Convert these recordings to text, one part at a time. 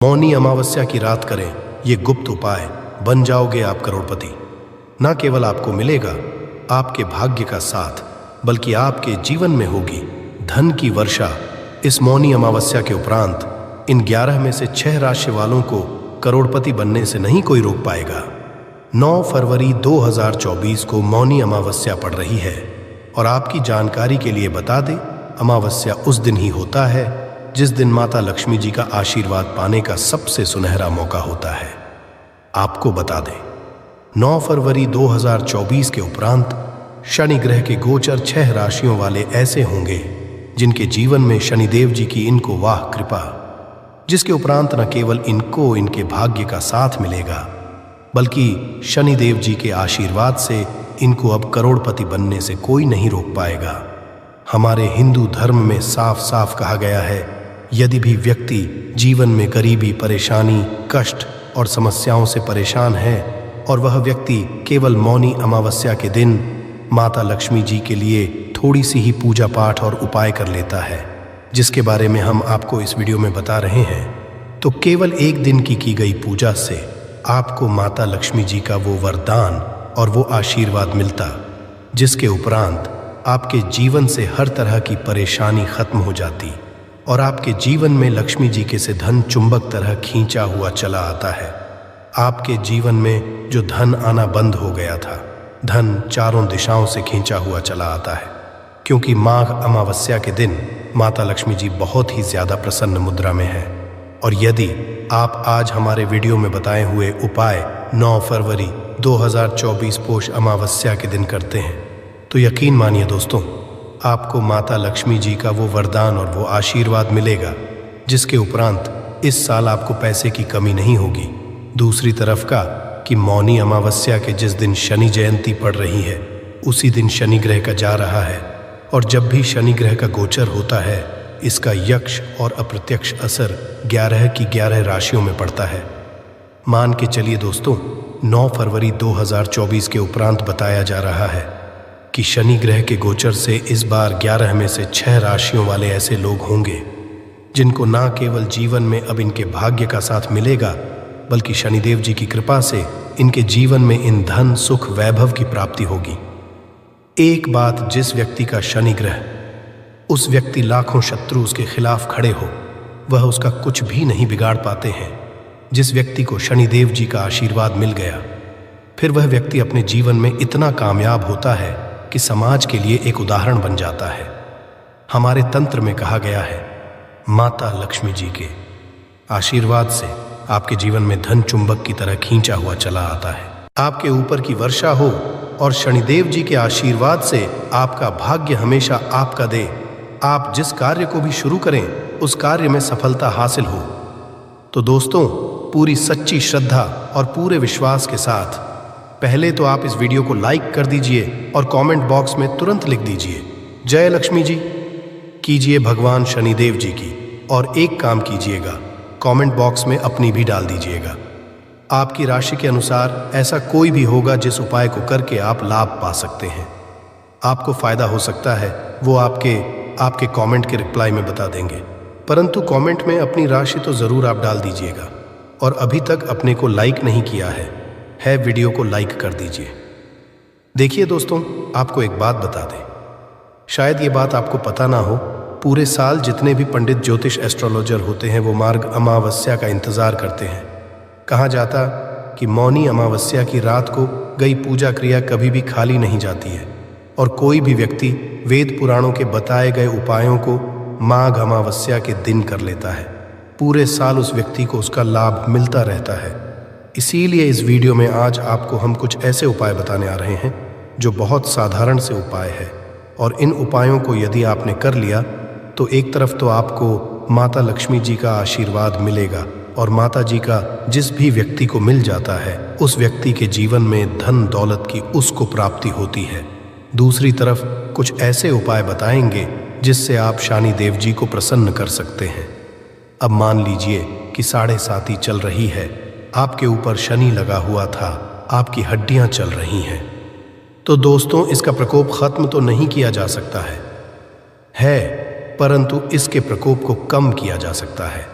मौनी अमावस्या की रात करें ये गुप्त उपाय, बन जाओगे आप करोड़पति। न केवल आपको मिलेगा आपके भाग्य का साथ, बल्कि आपके जीवन में होगी धन की वर्षा। इस मौनी अमावस्या के उपरांत इन 11 में से 6 राशि वालों को करोड़पति बनने से नहीं कोई रोक पाएगा। 9 फरवरी 2024 को मौनी अमावस्या पड़ रही है और आपकी जानकारी के लिए बता दें, अमावस्या उस दिन ही होता है जिस दिन माता लक्ष्मी जी का आशीर्वाद पाने का सबसे सुनहरा मौका होता है। आपको बता दें, 9 फरवरी 2024 के उपरांत शनि ग्रह के गोचर 6 राशियों वाले ऐसे होंगे जिनके जीवन में शनिदेव जी की इनको वाह कृपा, जिसके उपरांत न केवल इनको इनके भाग्य का साथ मिलेगा, बल्कि शनिदेव जी के आशीर्वाद से इनको अब करोड़पति बनने से कोई नहीं रोक पाएगा। हमारे हिंदू धर्म में साफ साफ कहा गया है, यदि भी व्यक्ति जीवन में गरीबी, परेशानी, कष्ट और समस्याओं से परेशान है और वह व्यक्ति केवल मौनी अमावस्या के दिन माता लक्ष्मी जी के लिए थोड़ी सी ही पूजा पाठ और उपाय कर लेता है, जिसके बारे में हम आपको इस वीडियो में बता रहे हैं, तो केवल एक दिन की गई पूजा से आपको माता लक्ष्मी जी का वो वरदान और वो आशीर्वाद मिलता, जिसके उपरांत आपके जीवन से हर तरह की परेशानी खत्म हो जाती और आपके जीवन में लक्ष्मी जी के से धन चुंबक तरह खींचा हुआ चला आता है। आपके जीवन में जो धन आना बंद हो गया था, धन चारों दिशाओं से खींचा हुआ चला आता है, क्योंकि माघ अमावस्या के दिन माता लक्ष्मी जी बहुत ही ज्यादा प्रसन्न मुद्रा में है। और यदि आप आज हमारे वीडियो में बताए हुए उपाय 9 फरवरी 2024 पोष अमावस्या के दिन करते हैं, तो यकीन मानिए दोस्तों, आपको माता लक्ष्मी जी का वो वरदान और वो आशीर्वाद मिलेगा, जिसके उपरांत इस साल आपको पैसे की कमी नहीं होगी। दूसरी तरफ का कि मौनी अमावस्या के जिस दिन शनि जयंती पड़ रही है, उसी दिन शनि ग्रह का जा रहा है, और जब भी शनि ग्रह का गोचर होता है, इसका यक्ष और अप्रत्यक्ष असर 11 की 11 राशियों में पड़ता है। मान के चलिए दोस्तों, 9 फरवरी 2024 के उपरांत बताया जा रहा है कि शनि ग्रह के गोचर से इस बार 11 में से 6 राशियों वाले ऐसे लोग होंगे जिनको ना केवल जीवन में अब इनके भाग्य का साथ मिलेगा, बल्कि शनिदेव जी की कृपा से इनके जीवन में इन धन, सुख, वैभव की प्राप्ति होगी। एक बात, जिस व्यक्ति का शनि ग्रह, उस व्यक्ति लाखों शत्रु उसके खिलाफ खड़े हो, वह उसका कुछ भी नहीं बिगाड़ पाते हैं। जिस व्यक्ति को शनिदेव जी का आशीर्वाद मिल गया, फिर वह व्यक्ति अपने जीवन में इतना कामयाब होता है कि समाज के लिए एक उदाहरण बन जाता है। हमारे तंत्र में कहा गया है, माता लक्ष्मी जी के आशीर्वाद से आपके जीवन में धन चुंबक की तरह खींचा हुआ चला आता है। आपके ऊपर की वर्षा हो और शनिदेव जी के आशीर्वाद से आपका भाग्य हमेशा आपका दे। आप जिस कार्य को भी शुरू करें, उस कार्य में सफलता हासिल हो। तो दोस्तों, पूरी सच्ची श्रद्धा और पूरे विश्वास के साथ पहले तो आप इस वीडियो को लाइक कर दीजिए और कमेंट बॉक्स में तुरंत लिख दीजिए, जय लक्ष्मी जी। कीजिए भगवान शनिदेव जी की, और एक काम कीजिएगा, कमेंट बॉक्स में अपनी भी डाल दीजिएगा। आपकी राशि के अनुसार ऐसा कोई भी होगा जिस उपाय को करके आप लाभ पा सकते हैं। आपको फायदा हो सकता है, वो आपके कमेंट के रिप्लाई में बता देंगे, परंतु कमेंट में अपनी राशि तो ज़रूर आप डाल दीजिएगा। और अभी तक अपने को लाइक नहीं किया है वीडियो को लाइक कर दीजिए। देखिए दोस्तों, आपको एक बात बता दें, शायद ये बात आपको पता ना हो, पूरे साल जितने भी पंडित, ज्योतिष, एस्ट्रोलॉजर होते हैं, वो मार्ग अमावस्या का इंतज़ार करते हैं। कहा जाता कि मौनी अमावस्या की रात को गई पूजा क्रिया कभी भी खाली नहीं जाती है, और कोई भी व्यक्ति वेद पुराणों के बताए गए उपायों को माघ अमावस्या के दिन कर लेता है, पूरे साल उस व्यक्ति को उसका लाभ मिलता रहता है। इसीलिए इस वीडियो में आज आपको हम कुछ ऐसे उपाय बताने आ रहे हैं जो बहुत साधारण से उपाय है, और इन उपायों को यदि आपने कर लिया तो एक तरफ तो आपको माता लक्ष्मी जी का आशीर्वाद मिलेगा, और माता जी का जिस भी व्यक्ति को मिल जाता है, उस व्यक्ति के जीवन में धन दौलत की उसको प्राप्ति होती है। दूसरी तरफ कुछ ऐसे उपाय बताएंगे जिससे आप शनिदेव जी को प्रसन्न कर सकते हैं। अब मान लीजिए कि 7.5 चल रही है, आपके ऊपर शनि लगा हुआ था, आपकी हड्डियां चल रही हैं, तो दोस्तों इसका प्रकोप खत्म तो नहीं किया जा सकता है, परंतु इसके प्रकोप को कम किया जा सकता है।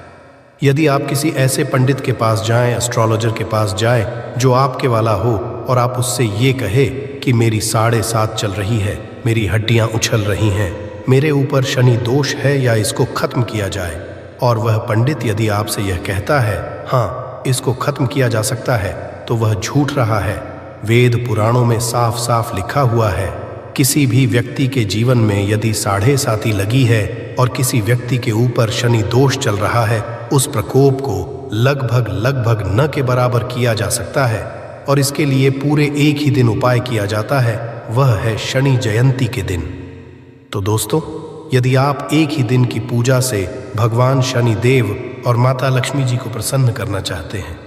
यदि आप किसी ऐसे पंडित के पास जाएं, एस्ट्रोलॉजर के पास जाएं, जो आपके वाला हो और आप उससे ये कहे कि मेरी 7.5 चल रही है, मेरी हड्डियां उछल रही हैं, मेरे ऊपर शनि दोष है या इसको खत्म किया जाए, और वह पंडित यदि आपसे यह कहता है हाँ इसको खत्म किया जा सकता है, तो वह झूठ रहा है। वेद पुराणों में साफ साफ लिखा हुआ है, किसी भी व्यक्ति के जीवन में यदि 7.5 लगी है और किसी व्यक्ति के ऊपर शनि दोष चल रहा है, उस प्रकोप को लगभग न के बराबर किया जा सकता है, और इसके लिए पूरे एक ही दिन उपाय किया जाता है, वह है शनि जयंती के दिन। तो दोस्तों, यदि आप एक ही दिन की पूजा से भगवान शनि देव और माता लक्ष्मी जी को प्रसन्न करना चाहते हैं,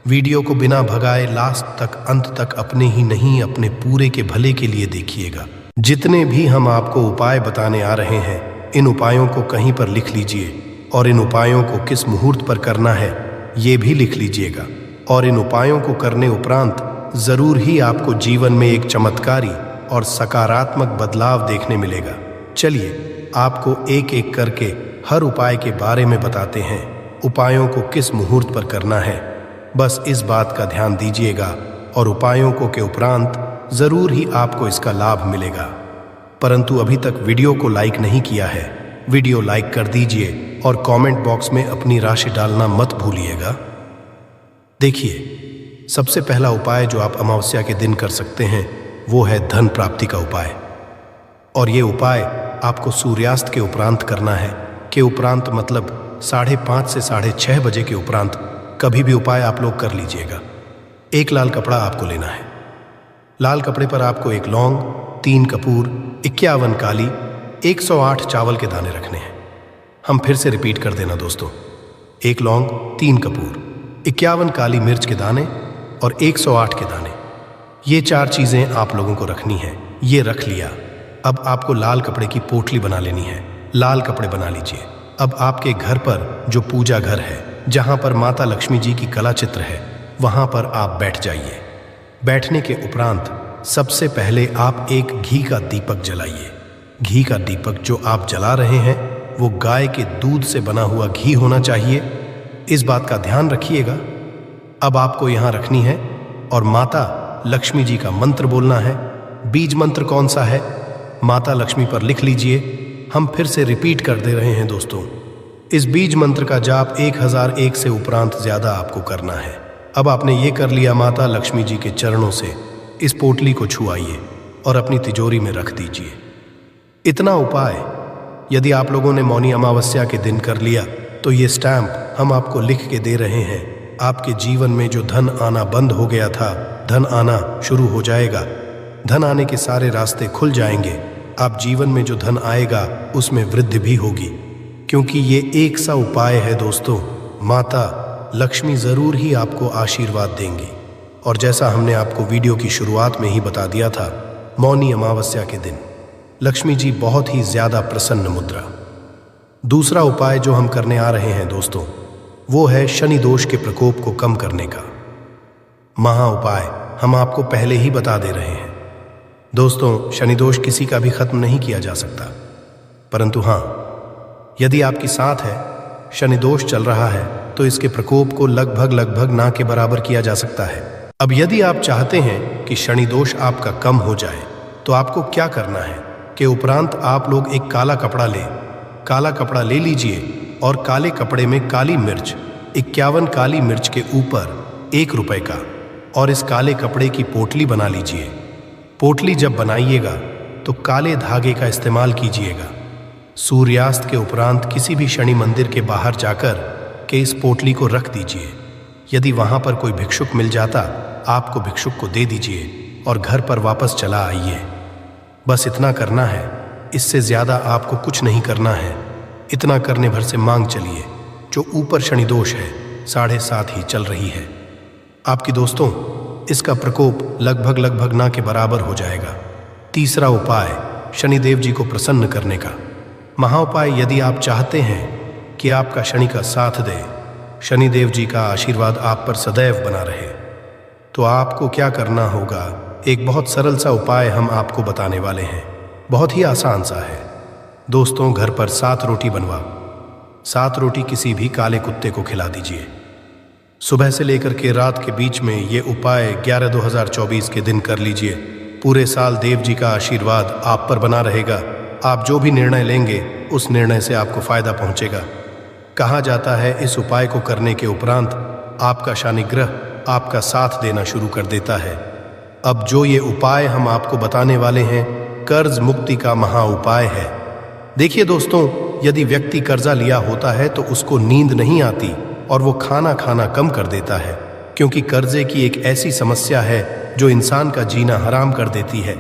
वीडियो को बिना भगाए लास्ट तक, अंत तक अपने ही नहीं अपने पूरे के भले के लिए देखिएगा। जितने भी हम आपको उपाय बताने आ रहे हैं, इन उपायों को कहीं पर लिख लीजिए, और इन उपायों को किस मुहूर्त पर करना है ये भी लिख लीजिएगा। और इन उपायों को करने उपरांत जरूर ही आपको जीवन में एक चमत्कारी और सकारात्मक बदलाव देखने मिलेगा। चलिए आपको एक एक करके हर उपाय के बारे में बताते हैं, उपायों को किस मुहूर्त पर करना है। बस इस बात का ध्यान दीजिएगा और उपायों को के उपरांत जरूर ही आपको इसका लाभ मिलेगा। परंतु अभी तक वीडियो को लाइक नहीं किया है, वीडियो लाइक कर दीजिए और कमेंट बॉक्स में अपनी राशि डालना मत भूलिएगा। देखिए, सबसे पहला उपाय जो आप अमावस्या के दिन कर सकते हैं वो है धन प्राप्ति का उपाय। और ये उपाय आपको सूर्यास्त के उपरांत करना है। के उपरांत मतलब 5:30 से 6:30 बजे के उपरांत कभी भी उपाय आप लोग कर लीजिएगा। एक लाल कपड़ा आपको लेना है। लाल कपड़े पर आपको 1 लौंग, 3 कपूर, 51 काली, 108 चावल के दाने रखने हैं। हम फिर से रिपीट कर देना दोस्तों, 1 लौंग, 3 कपूर, 51 काली मिर्च के दाने और 108 के दाने। ये 4 चीजें आप लोगों को रखनी है। ये रख लिया। अब आपको लाल कपड़े की पोटली बना लेनी है। लाल कपड़े बना लीजिए। अब आपके घर पर जो पूजा घर है, जहां पर माता लक्ष्मी जी की कला चित्र है, वहां पर आप बैठ जाइए। बैठने के उपरांत सबसे पहले आप एक घी का दीपक जलाइए। घी का दीपक जो आप जला रहे हैं वो गाय के दूध से बना हुआ घी होना चाहिए, इस बात का ध्यान रखिएगा। अब आपको यहां रखनी है और माता लक्ष्मी जी का मंत्र बोलना है। बीज मंत्र कौन सा है, माता लक्ष्मी पर लिख लीजिए। हम फिर से रिपीट कर दे रहे हैं दोस्तों, इस बीज मंत्र का जाप 1001 से उपरांत ज्यादा आपको करना है। अब आपने ये कर लिया, माता लक्ष्मी जी के चरणों से इस पोटली को छुआइए और अपनी तिजोरी में रख दीजिए। इतना उपाय यदि आप लोगों ने मौनी अमावस्या के दिन कर लिया तो ये स्टैंप हम आपको लिख के दे रहे हैं। आपके जीवन में जो धन आना बंद हो गया था, धन आना शुरू हो जाएगा। धन आने के सारे रास्ते खुल जाएंगे। आप जीवन में जो धन आएगा उसमें वृद्धि भी होगी, क्योंकि ये एक सा उपाय है दोस्तों। माता लक्ष्मी जरूर ही आपको आशीर्वाद देंगी। और जैसा हमने आपको वीडियो की शुरुआत में ही बता दिया था, मौनी अमावस्या के दिन लक्ष्मी जी बहुत ही ज्यादा प्रसन्न मुद्रा। दूसरा उपाय जो हम करने आ रहे हैं दोस्तों, वो है शनि दोष के प्रकोप को कम करने का महा उपाय। हम आपको पहले ही बता दे रहे हैं दोस्तों, शनि दोष किसी का भी खत्म नहीं किया जा सकता, परंतु हाँ, यदि आपकी साथ है शनि दोष चल रहा है तो इसके प्रकोप को लगभग ना के बराबर किया जा सकता है। अब यदि आप चाहते हैं कि शनि दोष आपका कम हो जाए तो आपको क्या करना है कि उपरांत आप लोग एक काला कपड़ा ले लीजिए और काले कपड़े में काली मिर्च, 51 काली मिर्च के ऊपर 1 रुपए का, और इस काले कपड़े की पोटली बना लीजिए। पोटली जब बनाइएगा तो काले धागे का इस्तेमाल कीजिएगा। सूर्यास्त के उपरांत किसी भी शनि मंदिर के बाहर जाकर के इस पोटली को रख दीजिए। यदि वहां पर कोई भिक्षुक मिल जाता, आपको भिक्षुक को दे दीजिए और घर पर वापस चला आइए। बस इतना करना है, इससे ज्यादा आपको कुछ नहीं करना है। इतना करने भर से मांग चलिए। जो ऊपर शनि दोष है 7.5 ही चल रही है आपकी दोस्तों, इसका प्रकोप लगभग ना के बराबर हो जाएगा। तीसरा उपाय शनिदेव जी को प्रसन्न करने का महाउपाय। यदि आप चाहते हैं कि आपका शनि का साथ दे, शनिदेव जी का आशीर्वाद आप पर सदैव बना रहे, तो आपको क्या करना होगा, एक बहुत सरल सा उपाय हम आपको बताने वाले हैं। बहुत ही आसान सा है दोस्तों। घर पर 7 रोटी बनवा, 7 रोटी किसी भी काले कुत्ते को खिला दीजिए। सुबह से लेकर के रात के बीच में ये उपाय 11/2/2024 के दिन कर लीजिए। पूरे साल देव जी का आशीर्वाद आप पर बना रहेगा। आप जो भी निर्णय लेंगे उस निर्णय से आपको फायदा पहुंचेगा। कहा जाता है इस उपाय को करने के उपरांत आपका शनिग्रह आपका साथ देना शुरू कर देता है। अब जो ये उपाय हम आपको बताने वाले हैं, कर्ज मुक्ति का महा उपाय है। देखिए दोस्तों, यदि व्यक्ति कर्जा लिया होता है तो उसको नींद नहीं आती और वो खाना खाना कम कर देता है, क्योंकि कर्जे की एक ऐसी समस्या है जो इंसान का जीना हराम कर देती है।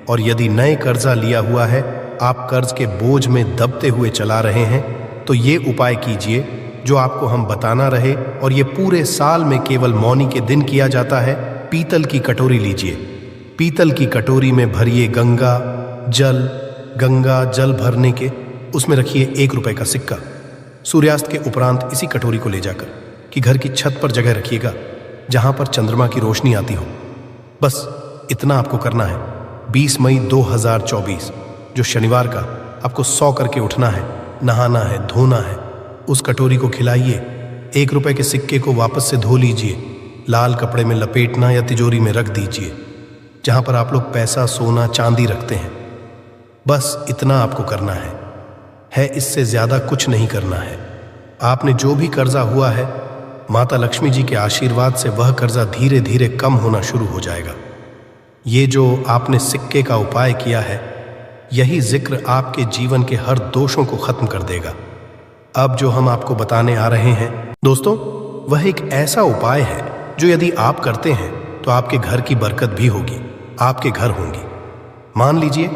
और यदि नए कर्जा लिया हुआ है, आप कर्ज के बोझ में दबते हुए चला रहे हैं, तो ये उपाय कीजिए जो आपको हम बताना रहे, और ये पूरे साल में केवल मौनी के दिन किया जाता है। पीतल की कटोरी लीजिए। पीतल की कटोरी में भरिए गंगा जल भरने के, उसमें रखिए 1 रुपए का सिक्का। सूर्यास्त के उपरांत इसी कटोरी को ले जाकर कि घर की छत पर जगह रखिएगा जहां पर चंद्रमा की रोशनी आती हो। बस इतना आपको करना है। 20 मई 2024 जो शनिवार का, आपको 100 करके उठना है, नहाना है, धोना है। उस कटोरी को खिलाइए। 1 रुपए के सिक्के को वापस से धो लीजिए। लाल कपड़े में लपेटना या तिजोरी में रख दीजिए जहां पर आप लोग पैसा, सोना, चांदी रखते हैं। बस इतना आपको करना है, इससे ज्यादा कुछ नहीं करना है। आपने जो भी कर्जा हुआ है, माता लक्ष्मी जी के आशीर्वाद से वह कर्जा धीरे धीरे कम होना शुरू हो जाएगा। ये जो आपने सिक्के का उपाय किया है, यही जिक्र आपके जीवन के हर दोषों को खत्म कर देगा। अब जो हम आपको बताने आ रहे हैं दोस्तों, वह एक ऐसा उपाय है जो यदि आप करते हैं तो आपके घर की बरकत भी होगी, आपके घर होंगी। मान लीजिए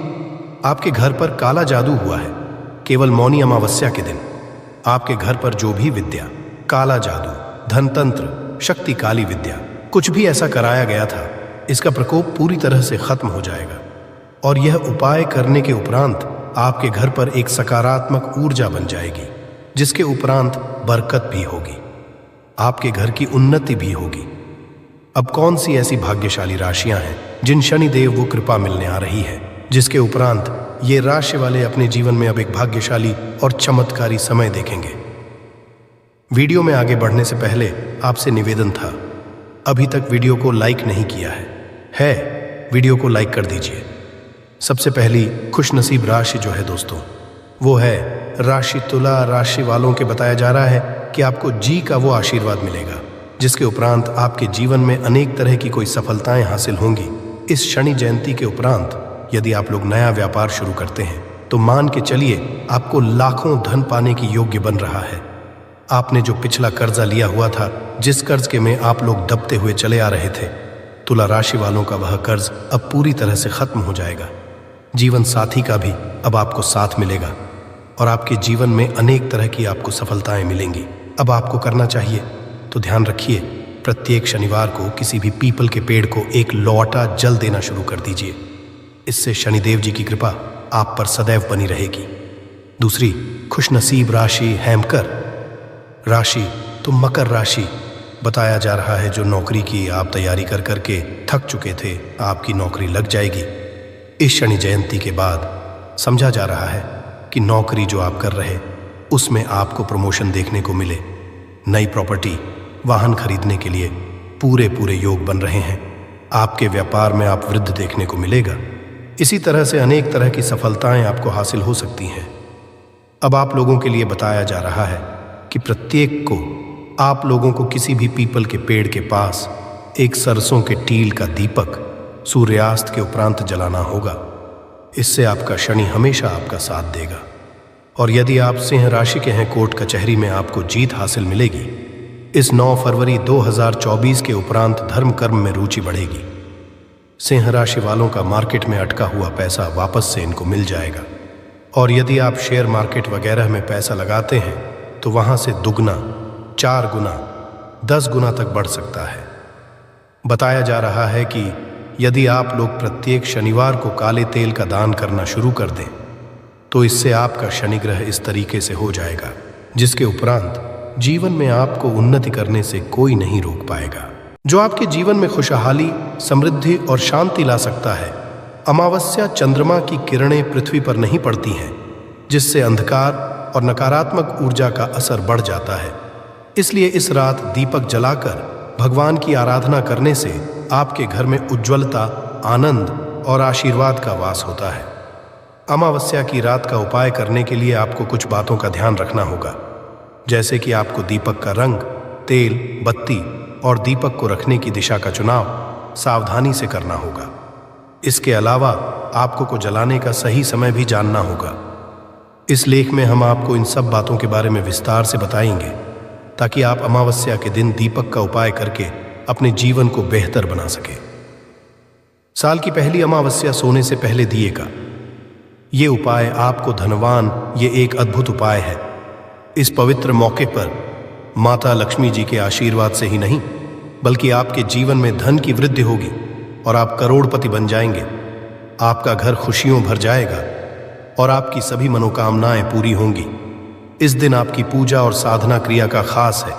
आपके घर पर काला जादू हुआ है। केवल मौनी अमावस्या के दिन आपके घर पर जो भी विद्या, काला जादू, धनतंत्र, शक्ति काली विद्या, कुछ भी ऐसा कराया गया था, इसका प्रकोप पूरी तरह से खत्म हो जाएगा। और यह उपाय करने के उपरांत आपके घर पर एक सकारात्मक ऊर्जा बन जाएगी, जिसके उपरांत बरकत भी होगी, आपके घर की उन्नति भी होगी। अब कौन सी ऐसी भाग्यशाली राशियां हैं जिन शनिदेव वो कृपा मिलने आ रही है, जिसके उपरांत ये राशि वाले अपने जीवन में अब एक भाग्यशाली और चमत्कारी समय देखेंगे। वीडियो में आगे बढ़ने से पहले आपसे निवेदन था, अभी तक वीडियो को लाइक नहीं किया है, वीडियो को लाइक कर दीजिए। सबसे पहली खुशनसीब राशि जो है दोस्तों, वो है राशि तुला। राशि वालों के बताया जा रहा है कि आपको जी का वो आशीर्वाद मिलेगा जिसके उपरांत आपके जीवन में अनेक तरह की कोई सफलताएं हासिल होंगी। इस शनि जयंती के उपरांत यदि आप लोग नया व्यापार शुरू करते हैं तो मान के चलिए आपको लाखों धन पाने की योग्य बन रहा है। आपने जो पिछला कर्जा लिया हुआ था, जिस कर्ज के में आप लोग दबते हुए चले आ रहे थे, तुला राशि वालों का वह कर्ज अब पूरी तरह से खत्म हो जाएगा। जीवन साथी का भी अब आपको साथ मिलेगा और आपके जीवन में अनेक तरह की आपको सफलताएं मिलेंगी। अब आपको करना चाहिए तो ध्यान रखिए, प्रत्येक शनिवार को किसी भी पीपल के पेड़ को 1 लोटा जल देना शुरू कर दीजिए। इससे शनिदेव जी की कृपा आप पर सदैव बनी रहेगी। दूसरी खुशनसीब राशि है मकर राशि। तो मकर राशि बताया जा रहा है, जो नौकरी की आप तैयारी कर करके थक चुके थे, आपकी नौकरी लग जाएगी। इस शनि जयंती के बाद समझा जा रहा है कि नौकरी जो आप कर रहे उसमें आपको प्रमोशन देखने को मिले। नई प्रॉपर्टी, वाहन खरीदने के लिए पूरे योग बन रहे हैं। आपके व्यापार में आप वृद्धि देखने को मिलेगा। इसी तरह से अनेक तरह की सफलताएं आपको हासिल हो सकती हैं। अब आप लोगों के लिए बताया जा रहा है कि प्रत्येक को आप लोगों को किसी भी पीपल के पेड़ के पास एक सरसों के टील का दीपक सूर्यास्त के उपरांत जलाना होगा। इससे आपका शनि हमेशा आपका साथ देगा। और यदि आप सिंह राशि के हैं, कोर्ट कचहरी में आपको जीत हासिल मिलेगी। इस 9 फरवरी 2024 के उपरांत धर्म कर्म में रुचि बढ़ेगी। सिंह राशि वालों का मार्केट में अटका हुआ पैसा वापस से इनको मिल जाएगा। और यदि आप शेयर मार्केट वगैरह में पैसा लगाते हैं तो वहां से दुगना, 4 गुना, 10 गुना तक बढ़ सकता है। बताया जा रहा है कि यदि आप लोग प्रत्येक शनिवार को काले तेल का दान करना शुरू कर दें तो इससे आपका शनिग्रह इस तरीके से हो जाएगा, जिसके उपरांत जीवन में आपको उन्नति करने से कोई नहीं रोक पाएगा, जो आपके जीवन में खुशहाली, समृद्धि और शांति ला सकता है। अमावस्या चंद्रमा की किरणें पृथ्वी पर नहीं पड़ती हैं, जिससे अंधकार और नकारात्मक ऊर्जा का असर बढ़ जाता है। इसलिए इस रात दीपक जलाकर भगवान की आराधना करने से आपके घर में उज्ज्वलता, आनंद और आशीर्वाद का वास होता है। अमावस्या की रात का उपाय करने के लिए आपको कुछ बातों का ध्यान रखना होगा, जैसे कि आपको दीपक का रंग, तेल, बत्ती और दीपक को रखने की दिशा का चुनाव सावधानी से करना होगा। इसके अलावा आपको को जलाने का सही समय भी जानना होगा। इस लेख में हम आपको इन सब बातों के बारे में विस्तार से बताएंगे, ताकि आप अमावस्या के दिन दीपक का उपाय करके अपने जीवन को बेहतर बना सके। साल की पहली अमावस्या सोने से पहले दिए का ये उपाय आपको धनवान, ये एक अद्भुत उपाय है। इस पवित्र मौके पर माता लक्ष्मी जी के आशीर्वाद से ही नहीं, बल्कि आपके जीवन में धन की वृद्धि होगी और आप करोड़पति बन जाएंगे। आपका घर खुशियों भर जाएगा और आपकी सभी मनोकामनाएं पूरी होंगी। इस दिन आपकी पूजा और साधना क्रिया का खास है,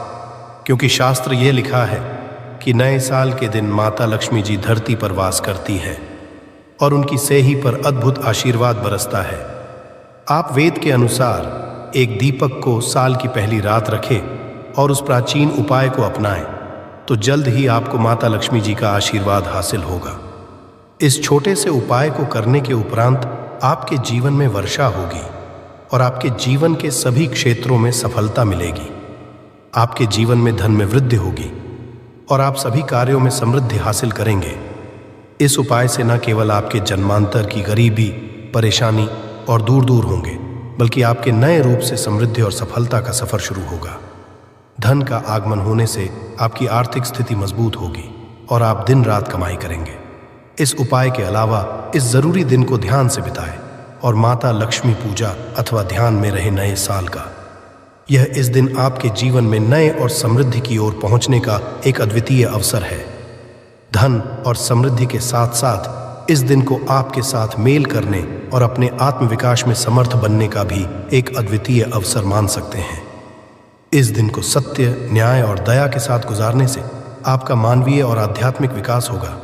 क्योंकि शास्त्र यह लिखा है कि नए साल के दिन माता लक्ष्मी जी धरती पर वास करती हैं और उनकी सेही पर अद्भुत आशीर्वाद बरसता है। आप वेद के अनुसार एक दीपक को साल की पहली रात रखें और उस प्राचीन उपाय को अपनाएं, तो जल्द ही आपको माता लक्ष्मी जी का आशीर्वाद हासिल होगा। इस छोटे से उपाय को करने के उपरांत आपके जीवन में वर्षा होगी और आपके जीवन के सभी क्षेत्रों में सफलता मिलेगी। आपके जीवन में धन में वृद्धि होगी और आप सभी कार्यों में समृद्धि हासिल करेंगे। इस उपाय से न केवल आपके जन्मांतर की गरीबी, परेशानी और दूर दूर होंगे, बल्कि आपके नए रूप से समृद्धि और सफलता का सफर शुरू होगा। धन का आगमन होने से आपकी आर्थिक स्थिति मजबूत होगी और आप दिन रात कमाई करेंगे। इस उपाय के अलावा इस जरूरी दिन को ध्यान से बिताएं और माता लक्ष्मी पूजा अथवा ध्यान में रहे नए साल का। यह इस दिन आपके जीवन में नए और समृद्धि की ओर पहुंचने का एक अद्वितीय अवसर है। धन और समृद्धि के साथ साथ इस दिन को आपके साथ मेल करने और अपने आत्मविकास में समर्थ बनने का भी एक अद्वितीय अवसर मान सकते हैं। इस दिन को सत्य, न्याय और दया के साथ गुजारने से आपका मानवीय और आध्यात्मिक विकास होगा।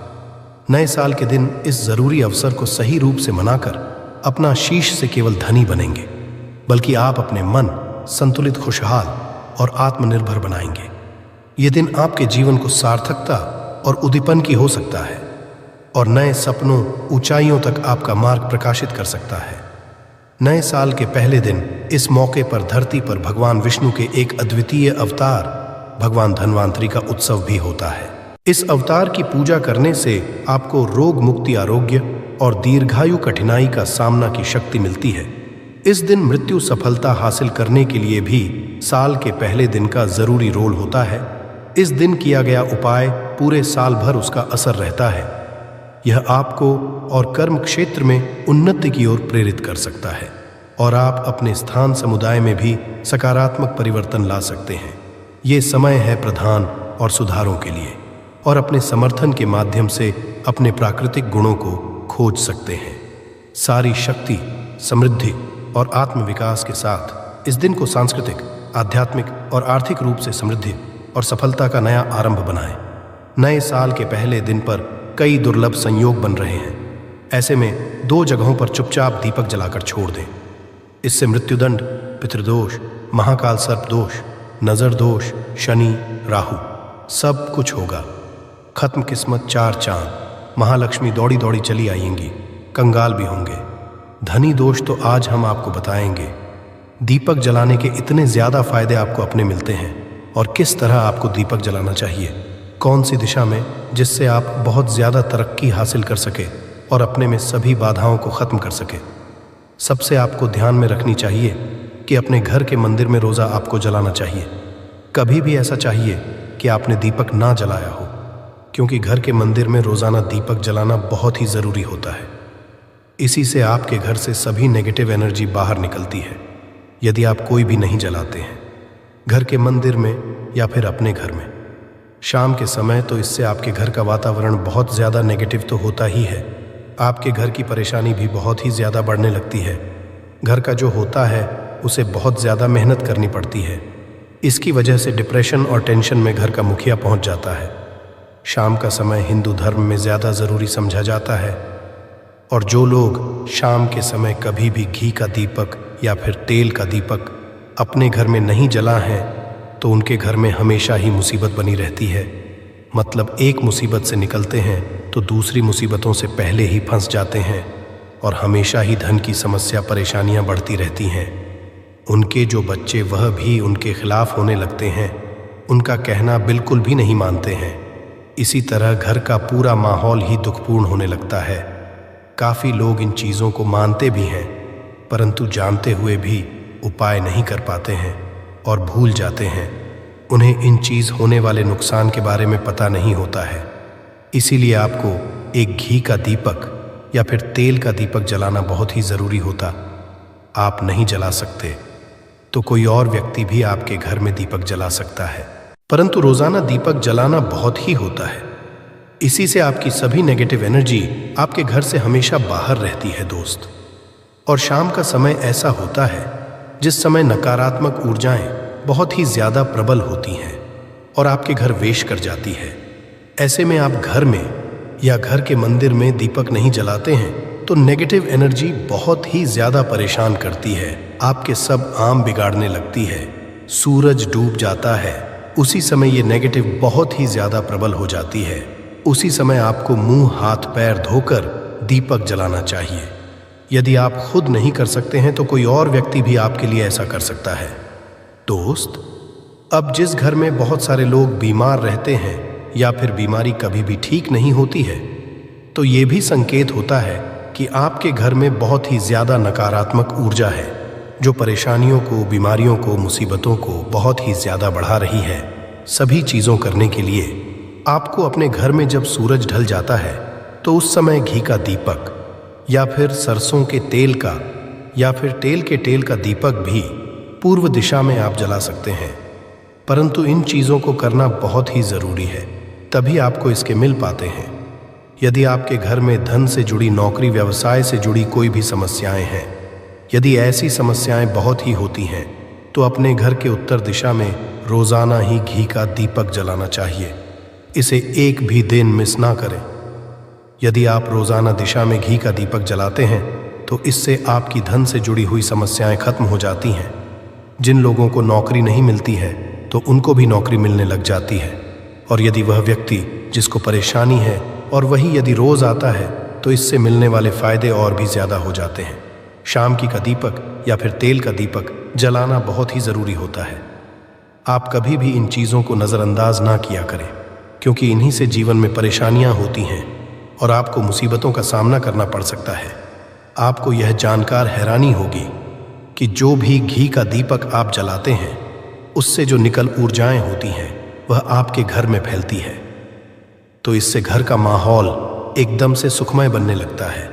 नए साल के दिन इस जरूरी अवसर को सही रूप से मनाकर अपना शीश से केवल धनी बनेंगे, बल्कि आप अपने मन संतुलित, खुशहाल और आत्मनिर्भर बनाएंगे। ये दिन आपके जीवन को सार्थकता और उद्दीपन की हो सकता है और नए सपनों, ऊंचाइयों तक आपका मार्ग प्रकाशित कर सकता है। नए साल के पहले दिन इस मौके पर धरती पर भगवान विष्णु के एक अद्वितीय अवतार भगवान धन्वंतरि का उत्सव भी होता है। इस अवतार की पूजा करने से आपको रोग मुक्ति, आरोग्य और दीर्घायु कठिनाई का सामना की शक्ति मिलती है। इस दिन मृत्यु सफलता हासिल करने के लिए भी साल के पहले दिन का जरूरी रोल होता है। इस दिन किया गया उपाय पूरे साल भर उसका असर रहता है। यह आपको और कर्म क्षेत्र में उन्नति की ओर प्रेरित कर सकता है और आप अपने स्थान समुदाय में भी सकारात्मक परिवर्तन ला सकते हैं। ये समय है प्रधान और सुधारों के लिए, और अपने समर्थन के माध्यम से अपने प्राकृतिक गुणों को खोज सकते हैं। सारी शक्ति, समृद्धि और आत्मविकास के साथ इस दिन को सांस्कृतिक, आध्यात्मिक और आर्थिक रूप से समृद्धि और सफलता का नया आरंभ बनाएं। नए साल के पहले दिन पर कई दुर्लभ संयोग बन रहे हैं। ऐसे में 2 जगहों पर चुपचाप दीपक जलाकर छोड़ दें। इससे मृत्युदंड, पितृदोष, महाकाल सर्प दोष, नजर दोष, शनि, राहु सब कुछ होगा। खत्म किस्मत 4 चांद, महालक्ष्मी दौड़ी दौड़ी चली आएंगी, कंगाल भी होंगे। धनी दोष तो आज हम आपको बताएंगे। दीपक जलाने के इतने ज्यादा फायदे आपको अपने मिलते हैं, और किस तरह आपको दीपक जलाना चाहिए, कौन सी दिशा में, जिससे आप बहुत ज्यादा तरक्की हासिल कर सके और अपने में सभी बाधाओं को खत्म कर सके। सबसे आपको ध्यान में रखनी चाहिए कि अपने घर के मंदिर में रोजा आपको जलाना चाहिए। कभी भी ऐसा चाहिए कि आपने दीपक ना जलाया हो, क्योंकि घर के मंदिर में रोजाना दीपक जलाना बहुत ही जरूरी होता है। इसी से आपके घर से सभी नेगेटिव एनर्जी बाहर निकलती है। यदि आप कोई भी नहीं जलाते हैं घर के मंदिर में या फिर अपने घर में शाम के समय, तो इससे आपके घर का वातावरण बहुत ज़्यादा नेगेटिव तो होता ही है, आपके घर की परेशानी भी बहुत ही ज़्यादा बढ़ने लगती है। घर का जो होता है उसे बहुत ज़्यादा मेहनत करनी पड़ती है। इसकी वजह से डिप्रेशन और टेंशन में घर का मुखिया पहुंच जाता है। शाम का समय हिंदू धर्म में ज़्यादा ज़रूरी समझा जाता है, और जो लोग शाम के समय कभी भी घी का दीपक या फिर तेल का दीपक अपने घर में नहीं जला है तो उनके घर में हमेशा ही मुसीबत बनी रहती है। मतलब एक मुसीबत से निकलते हैं तो दूसरी मुसीबतों से पहले ही फंस जाते हैं और हमेशा ही धन की समस्या, परेशानियां बढ़ती रहती हैं। उनके जो बच्चे वह भी उनके खिलाफ होने लगते हैं, उनका कहना बिल्कुल भी नहीं मानते हैं। इसी तरह घर का पूरा माहौल ही दुखपूर्ण होने लगता है। काफ़ी लोग इन चीज़ों को मानते भी हैं, परंतु जानते हुए भी उपाय नहीं कर पाते हैं और भूल जाते हैं। उन्हें इन चीज़ होने वाले नुकसान के बारे में पता नहीं होता है। इसीलिए आपको एक घी का दीपक या फिर तेल का दीपक जलाना बहुत ही ज़रूरी होता। आप नहीं जला सकते तो कोई और व्यक्ति भी आपके घर में दीपक जला सकता है, परंतु रोज़ाना दीपक जलाना बहुत ही होता है। इसी से आपकी सभी नेगेटिव एनर्जी आपके घर से हमेशा बाहर रहती है दोस्त। और शाम का समय ऐसा होता है जिस समय नकारात्मक ऊर्जाएं बहुत ही ज़्यादा प्रबल होती हैं और आपके घर वेश कर जाती है। ऐसे में आप घर में या घर के मंदिर में दीपक नहीं जलाते हैं तो नेगेटिव एनर्जी बहुत ही ज़्यादा परेशान करती है। आपके सब आम बिगाड़ने लगती है। सूरज डूब जाता है, उसी समय ये नेगेटिव बहुत ही ज़्यादा प्रबल हो जाती है। उसी समय आपको मुंह हाथ पैर धोकर दीपक जलाना चाहिए। यदि आप खुद नहीं कर सकते हैं तो कोई और व्यक्ति भी आपके लिए ऐसा कर सकता है। दोस्त, अब जिस घर में बहुत सारे लोग बीमार रहते हैं या फिर बीमारी कभी भी ठीक नहीं होती है, तो ये भी संकेत होता है कि आपके घर में बहुत ही ज़्यादा नकारात्मक ऊर्जा है जो परेशानियों को, बीमारियों को, मुसीबतों को बहुत ही ज़्यादा बढ़ा रही है। सभी चीज़ों करने के लिए आपको अपने घर में जब सूरज ढल जाता है तो उस समय घी का दीपक या फिर सरसों के तेल का या फिर तेल का दीपक भी पूर्व दिशा में आप जला सकते हैं। परंतु इन चीज़ों को करना बहुत ही ज़रूरी है, तभी आपको इसके मिल पाते हैं। यदि आपके घर में धन से जुड़ी, नौकरी व्यवसाय से जुड़ी कोई भी समस्याएं हैं, यदि ऐसी समस्याएं बहुत ही होती हैं तो अपने घर के उत्तर दिशा में रोज़ाना ही घी का दीपक जलाना चाहिए। इसे एक भी दिन मिस ना करें। यदि आप रोज़ाना दिशा में घी का दीपक जलाते हैं तो इससे आपकी धन से जुड़ी हुई समस्याएं खत्म हो जाती हैं। जिन लोगों को नौकरी नहीं मिलती है तो उनको भी नौकरी मिलने लग जाती है। और यदि वह व्यक्ति जिसको परेशानी है और वही यदि रोज़ आता है तो इससे मिलने वाले फ़ायदे और भी ज़्यादा हो जाते हैं। शाम की का दीपक या फिर तेल का दीपक जलाना बहुत ही ज़रूरी होता है। आप कभी भी इन चीज़ों को नज़रअंदाज ना किया करें, क्योंकि इन्हीं से जीवन में परेशानियां होती हैं और आपको मुसीबतों का सामना करना पड़ सकता है। आपको यह जानकर हैरानी होगी कि जो भी घी का दीपक आप जलाते हैं उससे जो निकल ऊर्जाएं होती हैं वह आपके घर में फैलती है। तो इससे घर का माहौल एकदम से सुखमय बनने लगता है,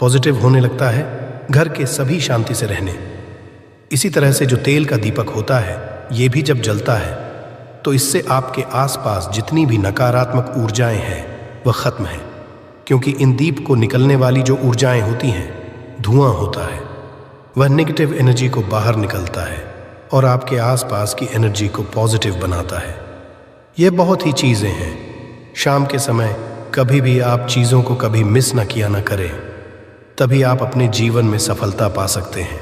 पॉजिटिव होने लगता है, घर के सभी शांति से रहने। इसी तरह से जो तेल का दीपक होता है, ये भी जब जलता है तो इससे आपके आसपास जितनी भी नकारात्मक ऊर्जाएं हैं वह खत्म है, क्योंकि इन दीप को निकलने वाली जो ऊर्जाएं होती हैं, धुआं होता है, वह नेगेटिव एनर्जी को बाहर निकलता है और आपके आसपास की एनर्जी को पॉजिटिव बनाता है। ये बहुत ही चीज़ें हैं। शाम के समय कभी भी आप चीज़ों को कभी मिस ना किया ना करें, तभी आप अपने जीवन में सफलता पा सकते हैं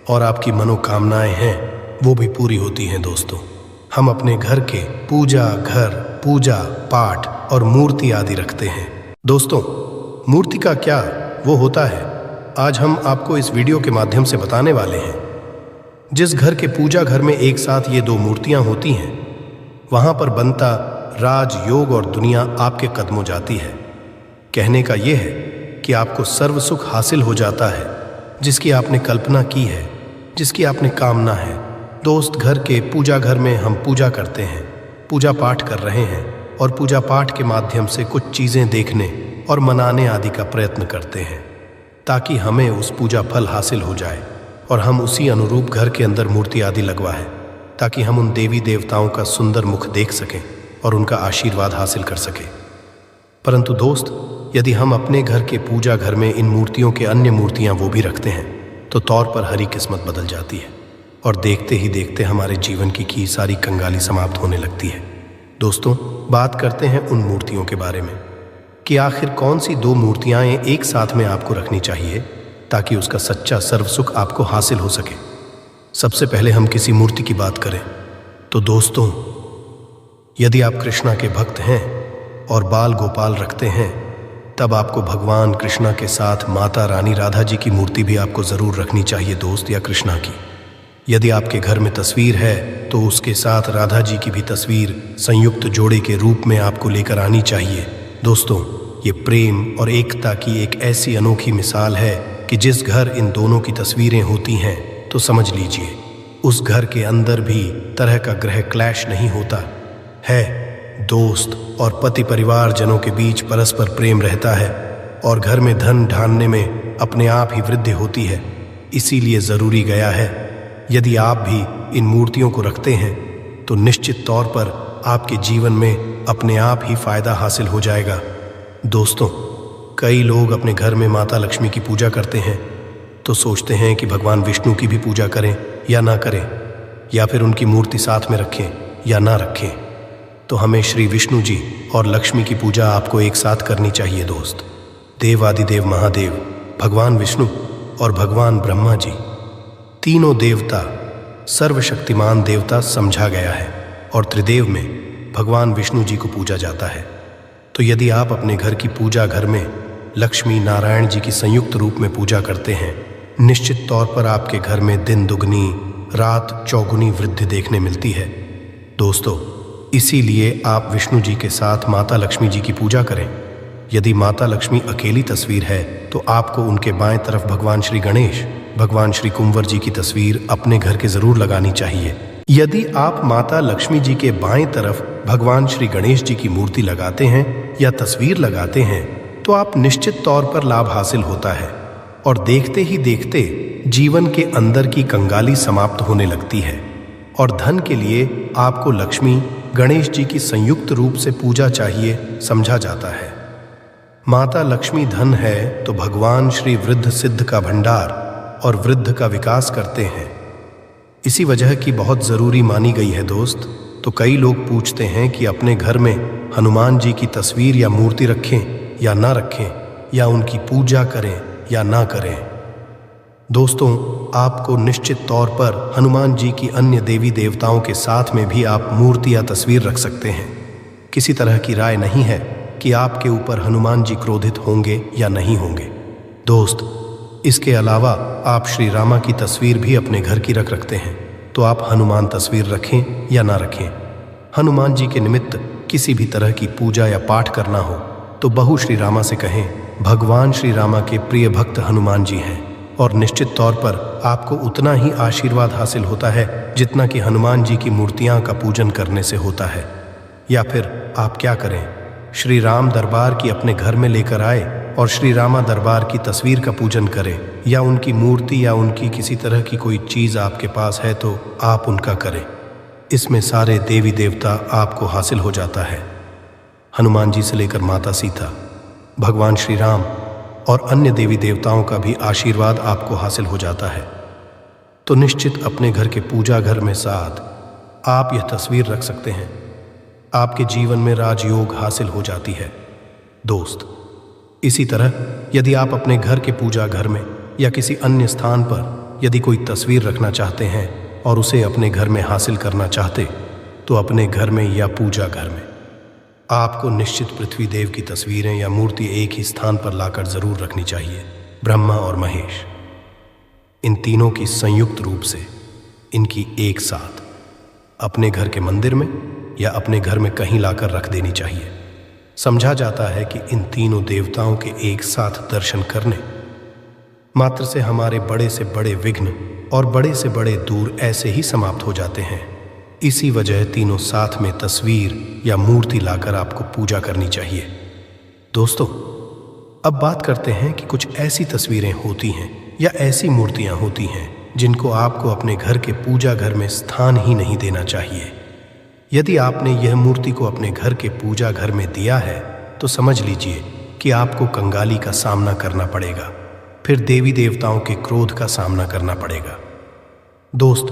और आपकी मनोकामनाएं हैं वो भी पूरी होती हैं। दोस्तों, हम अपने घर के पूजा पाठ और मूर्ति आदि रखते हैं। दोस्तों, मूर्ति का क्या वो होता है, आज हम आपको इस वीडियो के माध्यम से बताने वाले हैं। जिस घर के पूजा घर में एक साथ ये दो मूर्तियां होती हैं, वहां पर बनता राज योग और दुनिया आपके कदमों जाती है। कहने का यह है कि आपको सर्व सुख हासिल हो जाता है जिसकी आपने कल्पना की है, जिसकी आपने कामना है। दोस्त, घर के पूजा घर में हम पूजा करते हैं, पूजा पाठ कर रहे हैं और पूजा पाठ के माध्यम से कुछ चीज़ें देखने और मनाने आदि का प्रयत्न करते हैं ताकि हमें उस पूजा फल हासिल हो जाए और हम उसी अनुरूप घर के अंदर मूर्ति आदि लगवाएं ताकि हम उन देवी देवताओं का सुंदर मुख देख सकें और उनका आशीर्वाद हासिल कर सकें। परंतु दोस्त, यदि हम अपने घर के पूजा घर में इन मूर्तियों के अन्य मूर्तियां वो भी रखते हैं तो तौर पर हरी किस्मत बदल जाती है और देखते ही देखते हमारे जीवन की सारी कंगाली समाप्त होने लगती है। दोस्तों, बात करते हैं उन मूर्तियों के बारे में कि आखिर कौन सी दो मूर्तियां एक साथ में आपको रखनी चाहिए ताकि उसका सच्चा सर्व सुख आपको हासिल हो सके। सबसे पहले हम किसी मूर्ति की बात करें तो दोस्तों, यदि आप कृष्णा के भक्त हैं और बाल गोपाल रखते हैं, तब आपको भगवान कृष्णा के साथ माता रानी राधा जी की मूर्ति भी आपको ज़रूर रखनी चाहिए दोस्त, या कृष्णा की। यदि आपके घर में तस्वीर है तो उसके साथ राधा जी की भी तस्वीर संयुक्त जोड़े के रूप में आपको लेकर आनी चाहिए। दोस्तों, ये प्रेम और एकता की एक ऐसी अनोखी मिसाल है कि जिस घर इन दोनों की तस्वीरें होती हैं तो समझ लीजिए उस घर के अंदर भी तरह का ग्रह क्लैश नहीं होता है। दोस्त और पति परिवार जनों के बीच परस्पर प्रेम रहता है और घर में धन ढालने में अपने आप ही वृद्धि होती है। इसीलिए ज़रूरी गया है, यदि आप भी इन मूर्तियों को रखते हैं तो निश्चित तौर पर आपके जीवन में अपने आप ही फायदा हासिल हो जाएगा। दोस्तों, कई लोग अपने घर में माता लक्ष्मी की पूजा करते हैं तो सोचते हैं कि भगवान विष्णु की भी पूजा करें या ना करें, या फिर उनकी मूर्ति साथ में रखें या ना रखें। तो हमें श्री विष्णु जी और लक्ष्मी की पूजा आपको एक साथ करनी चाहिए दोस्त। देवादिदेव महादेव भगवान विष्णु और भगवान ब्रह्मा जी, तीनों देवता सर्वशक्तिमान देवता समझा गया है और त्रिदेव में भगवान विष्णु जी को पूजा जाता है। तो यदि आप अपने घर की पूजा घर में लक्ष्मी नारायण जी की संयुक्त रूप में पूजा करते हैं, निश्चित तौर पर आपके घर में दिन दुगनी रात चौगुनी वृद्धि देखने मिलती है। दोस्तों, इसीलिए आप विष्णु जी के साथ माता लक्ष्मी जी की पूजा करें। यदि माता लक्ष्मी अकेली तस्वीर है तो आपको उनके बाएं तरफ भगवान श्री गणेश, भगवान श्री कुंवर जी की तस्वीर अपने घर के जरूर लगानी चाहिए। यदि आप माता लक्ष्मी जी के बाएं तरफ भगवान श्री गणेश जी की मूर्ति लगाते हैं या तस्वीर लगाते हैं तो आप निश्चित तौर पर लाभ हासिल होता है और देखते ही देखते जीवन के अंदर की कंगाली समाप्त होने लगती है और धन के लिए आपको लक्ष्मी गणेश जी की संयुक्त रूप से पूजा चाहिए समझा जाता है। माता लक्ष्मी धन है तो भगवान श्री वृद्ध सिद्ध का भंडार और वृद्ध का विकास करते हैं। इसी वजह की बहुत ज़रूरी मानी गई है दोस्त। तो कई लोग पूछते हैं कि अपने घर में हनुमान जी की तस्वीर या मूर्ति रखें या ना रखें, या उनकी पूजा करें या ना करें। दोस्तों, आपको निश्चित तौर पर हनुमान जी की अन्य देवी देवताओं के साथ में भी आप मूर्ति या तस्वीर रख सकते हैं। किसी तरह की राय नहीं है कि आपके ऊपर हनुमान जी क्रोधित होंगे या नहीं होंगे। दोस्त, इसके अलावा आप श्री रामा की तस्वीर भी अपने घर की रखते हैं तो आप हनुमान तस्वीर रखें या ना रखें। हनुमान जी के निमित्त किसी भी तरह की पूजा या पाठ करना हो तो बहू श्री रामा से कहें, भगवान श्री रामा के प्रिय भक्त हनुमान जी हैं और निश्चित तौर पर आपको उतना ही आशीर्वाद हासिल होता है जितना कि हनुमान जी की मूर्तियां का पूजन करने से होता है। या फिर आप क्या करें, श्री राम दरबार की अपने घर में लेकर आए और श्री रामा दरबार की तस्वीर का पूजन करें, या उनकी मूर्ति या उनकी किसी तरह की कोई चीज़ आपके पास है तो आप उनका करें। इसमें सारे देवी देवता आपको हासिल हो जाता है। हनुमान जी से लेकर माता सीता, भगवान श्री राम और अन्य देवी देवताओं का भी आशीर्वाद आपको हासिल हो जाता है। तो निश्चित अपने घर के पूजा घर में साथ आप यह तस्वीर रख सकते हैं। आपके जीवन में राजयोग हासिल हो जाती है दोस्त। इसी तरह यदि आप अपने घर के पूजा घर में या किसी अन्य स्थान पर यदि कोई तस्वीर रखना चाहते हैं और उसे अपने घर में हासिल करना चाहते, तो अपने घर में या पूजा घर में आपको निश्चित पृथ्वी देव की तस्वीरें या मूर्ति एक ही स्थान पर लाकर जरूर रखनी चाहिए। ब्रह्मा और महेश, इन तीनों की संयुक्त रूप से इनकी एक साथ अपने घर के मंदिर में या अपने घर में कहीं लाकर रख देनी चाहिए। समझा जाता है कि इन तीनों देवताओं के एक साथ दर्शन करने मात्र से हमारे बड़े से बड़े विघ्न और बड़े से बड़े दूर ऐसे ही समाप्त हो जाते हैं। इसी वजह तीनों साथ में तस्वीर या मूर्ति लाकर आपको पूजा करनी चाहिए। दोस्तों, अब बात करते हैं कि कुछ ऐसी तस्वीरें होती हैं या ऐसी मूर्तियां होती हैं जिनको आपको अपने घर के पूजा घर में स्थान ही नहीं देना चाहिए। यदि आपने यह मूर्ति को अपने घर के पूजा घर में दिया है तो समझ लीजिए कि आपको कंगाली का सामना करना पड़ेगा, फिर देवी देवताओं के क्रोध का सामना करना पड़ेगा। दोस्त,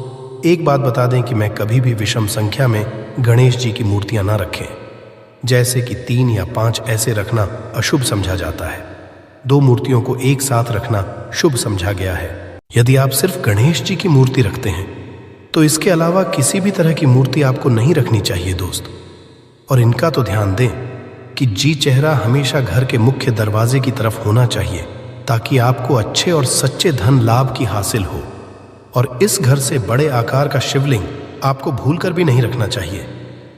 एक बात बता दें कि मैं कभी भी विषम संख्या में गणेश जी की मूर्तियां ना रखें, जैसे कि 3 या 5 ऐसे रखना अशुभ समझा जाता है। 2 मूर्तियों को एक साथ रखना शुभ समझा गया है। यदि आप सिर्फ गणेश जी की मूर्ति रखते हैं तो इसके अलावा किसी भी तरह की मूर्ति आपको नहीं रखनी चाहिए दोस्त। और इनका तो ध्यान दें कि जी चेहरा हमेशा घर के मुख्य दरवाजे की तरफ होना चाहिए, ताकि आपको अच्छे और सच्चे धन लाभ की हासिल हो। और इस घर से बड़े आकार का शिवलिंग आपको भूलकर भी नहीं रखना चाहिए।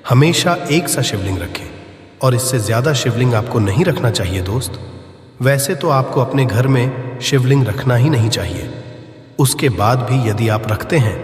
हमेशा एक सा शिवलिंग रखें, और इससे ज्यादा शिवलिंग आपको नहीं रखना चाहिए दोस्त। वैसे तो आपको अपने घर में शिवलिंग रखना ही नहीं चाहिए। उसके बाद भी यदि आप रखते हैं